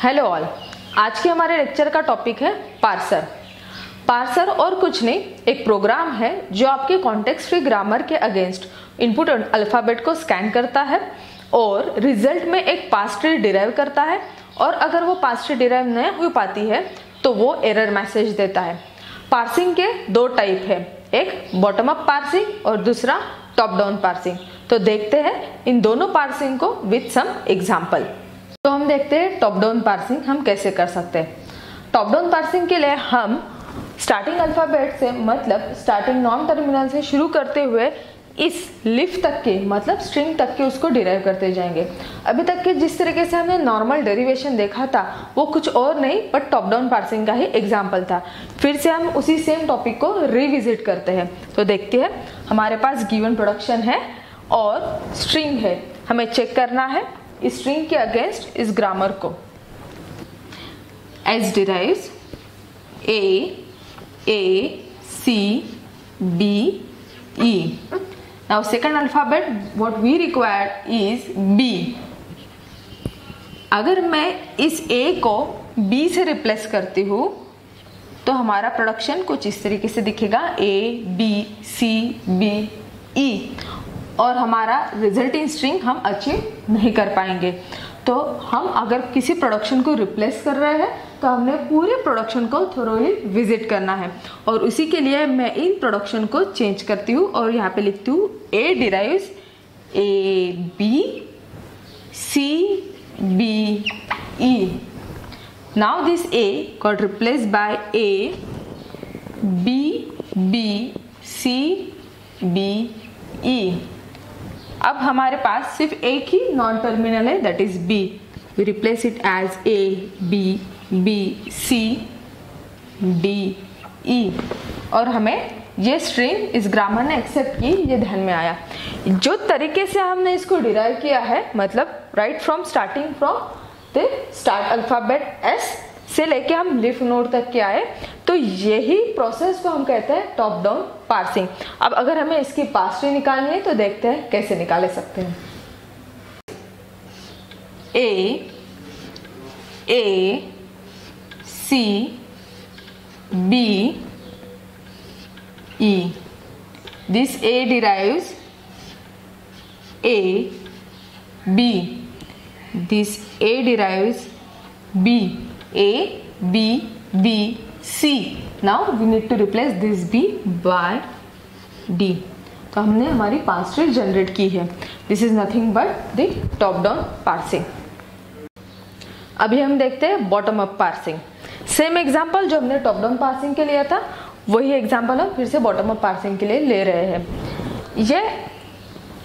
Hello all. आज के हमारे लेक्चर का टॉपिक है पार्सर। पार्सर और कुछ नहीं, एक प्रोग्राम है जो आपके कॉन्टेक्स्ट फ्री ग्रामर के अगेंस्ट इनपुट अल्फाबेट को स्कैन करता है और रिजल्ट में एक पास ट्री डिराइव करता है, और अगर वो पास ट्री डिराइव नहीं हो पाती है तो वो एरर मैसेज देता है। पार्सिंग के दो टाइप है, एक बॉटम अप पार्सिंग और दूसरा टॉप डाउन पार्सिंग। तो देखते हैं इन दोनों पार्सिंग को विथ सम एग्जाम्पल। तो हम देखते हैं टॉप डाउन पार्सिंग हम कैसे कर सकते हैं। टॉप डाउन पार्सिंग के लिए हम स्टार्टिंग अल्फाबेट से मतलब स्टार्टिंग नॉन टर्मिनल से शुरू करते हुए इस लिफ तक के मतलब स्ट्रिंग तक के उसको डिराइव करते जाएंगे। अभी तक के जिस तरीके से हमने नॉर्मल डेरिवेशन देखा था वो कुछ और नहीं बट टॉप डाउन पार्सिंग का ही एग्जाम्पल था। फिर से हम उसी सेम टॉपिक को रिविजिट करते हैं। तो देखते हैं, हमारे पास गिवन प्रोडक्शन है और स्ट्रिंग है, हमें चेक करना है इस स्ट्रिंग के अगेंस्ट इस ग्रामर को। S derives A C B E. Now second alphabet what we require is B. अगर मैं इस A को B से रिप्लेस करती हूँ तो हमारा प्रोडक्शन कुछ इस तरीके से दिखेगा, A B C B E, और हमारा रिजल्टिंग स्ट्रिंग हम अचीव नहीं कर पाएंगे। तो हम अगर किसी प्रोडक्शन को रिप्लेस कर रहे हैं तो हमने पूरे प्रोडक्शन को थोरोली विजिट करना है, और उसी के लिए मैं इन प्रोडक्शन को चेंज करती हूँ और यहाँ पे लिखती हूँ A derives A B C B E. Now this A got replaced by A B B C B E. अब हमारे पास सिर्फ एक ही नॉन टर्मिनल है, that is B. We replace it as A B B C D E, और हमें ये स्ट्रिंग इस ग्रामर ने एक्सेप्ट की, ये ध्यान में आया। जो तरीके से हमने इसको डिराइव किया है मतलब right from starting from the start alphabet S से लेके हम लिफ नोड तक के आए, तो यही प्रोसेस को हम कहते हैं टॉप डाउन पार्सिंग। अब अगर हमें इसकी पास ट्री निकालनी है तो देखते हैं कैसे निकाले सकते हैं। A C B E. This A derives A B. This A derives B. A B B C. Now we need to replace this B by D. तो हमने हमारी पास ट्री जनरेट की है। This is nothing but the top down parsing. अभी हम देखते हैं bottom up parsing. Same example जो हमने टॉप डाउन पार्सिंग के लिया था वही एग्जांपल हम फिर से बॉटम अप पार्सिंग के लिए ले रहे हैं। ये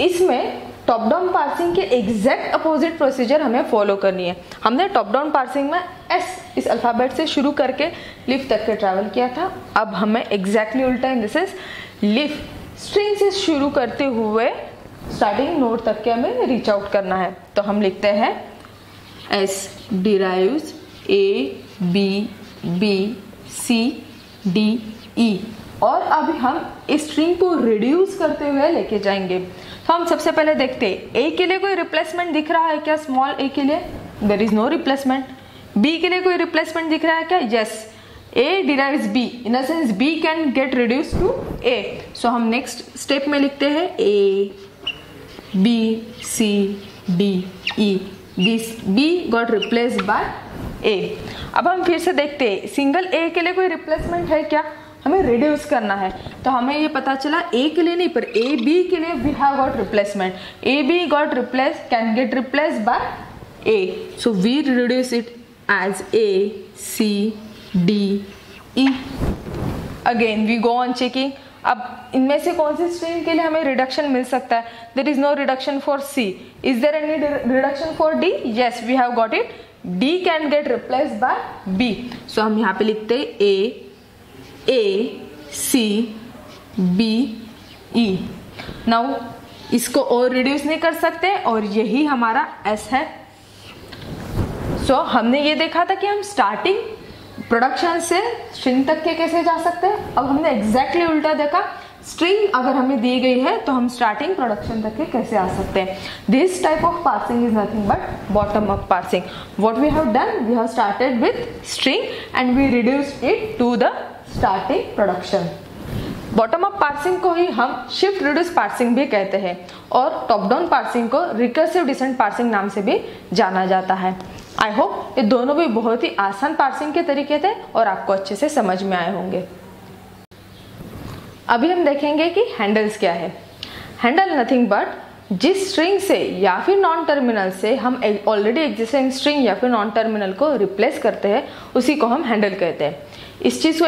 इसमें टॉप डाउन पार्सिंग के एग्जैक्ट अपोजिट प्रोसीजर हमें फॉलो करनी है। हमने टॉप डाउन पार्सिंग में S इस अल्फाबेट से शुरू करके लिफ तक के ट्रैवल किया था। अब हमें एग्जैक्टली उल्टा इन दिस इज लिफ स्ट्रिंग से शुरू करते हुए स्टार्टिंग नोड तक के हमें रीच आउट करना है। तो हम लिखते हैं S derives A B B C D E, और अब हम इस स्ट्रिंग को रिड्यूस करते हुए लेके जाएंगे। तो हम सबसे पहले देखते हैं A के लिए कोई रिप्लेसमेंट दिख रहा है क्या? स्मॉल A के लिए there is no replacement. B के लिए कोई रिप्लेसमेंट दिख रहा है क्या? Yes, A derives B, in the sense B can get reduce to A। So हम नेक्स्ट स्टेप में लिखते हैं A B C D E. This B got replaced by A. अब हम फिर से देखते हैं सिंगल A के लिए कोई रिप्लेसमेंट है क्या? हमें रिड्यूस करना है। तो हमें ये पता चला A के लिए नहीं पर A B के लिए we have got replacement. A B got replace can get replace by A, so we reduce it as A C D E. Again we go on checking. अब इनमें से कौन सी स्ट्रिंग के लिए हमें रिडक्शन मिल सकता है? There is no reduction for C. Is there any reduction for D? Yes, we have got it. D can get replace by B. So हम यहाँ पे लिखते हैं A C B E. Now इसको और रिड्यूस नहीं कर सकते और यही हमारा S है। सो हमने ये देखा था कि हम स्टार्टिंग प्रोडक्शन से स्ट्रिंग तक के कैसे जा सकते हैं। अब हमने एग्जैक्टली उल्टा देखा, स्ट्रिंग अगर हमें दी गई है तो हम स्टार्टिंग प्रोडक्शन तक के कैसे आ सकते हैं। This type of parsing is nothing but bottom up parsing. What we have done, we have started with string and we reduced it to the starting production. Bottom up parsing को ही हम shift reduce parsing भी कहते हैं और top down parsing को recursive descent parsing नाम से भी जाना जाता है। आई होप ये दोनों भी बहुत ही आसान पार्सिंग के तरीके थे और आपको अच्छे से समझ में आए होंगे। अभी हम देखेंगे कि हैंडल्स क्या है। हैंडल नथिंग बट जिस स्ट्रिंग से या फिर नॉन टर्मिनल से हम ऑलरेडी एग्जिस्टिंग स्ट्रिंग या फिर नॉन टर्मिनल को रिप्लेस करते हैं उसी को हम हैंडल कहते हैं। इस चीज़ को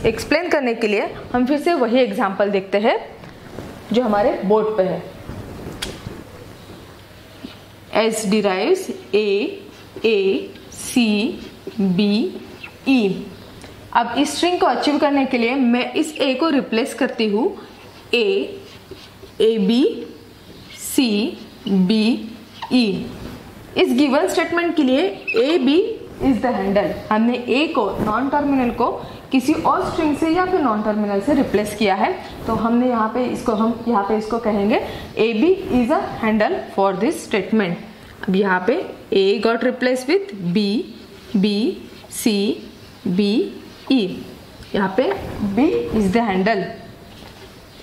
एक्सप्लेन करने के लिए हम फिर से वही एग्जांपल देखते हैं जो हमारे बोर्ड पे है। S derives A C B E। अब इस स्ट्रिंग को अचीव करने के लिए मैं इस A को रिप्लेस करती हूँ A B C B E। इस गिवन स्टेटमेंट के लिए A B is the handle. हमने A को नॉन टर्मिनल को किसी और स्ट्रिंग से या फिर नॉन टर्मिनल से रिप्लेस किया है, तो हमने यहाँ पे इसको कहेंगे A B is a handle for this statement. अब यहाँ पे A got replace with B B C B E। यहाँ पे B is the handle.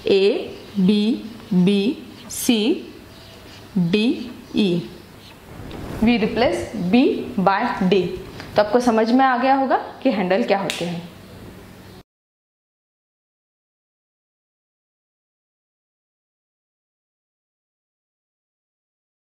A B B C D E। We replace B by D। तो आपको समझ में आ गया होगा कि हैंडल क्या होते हैं।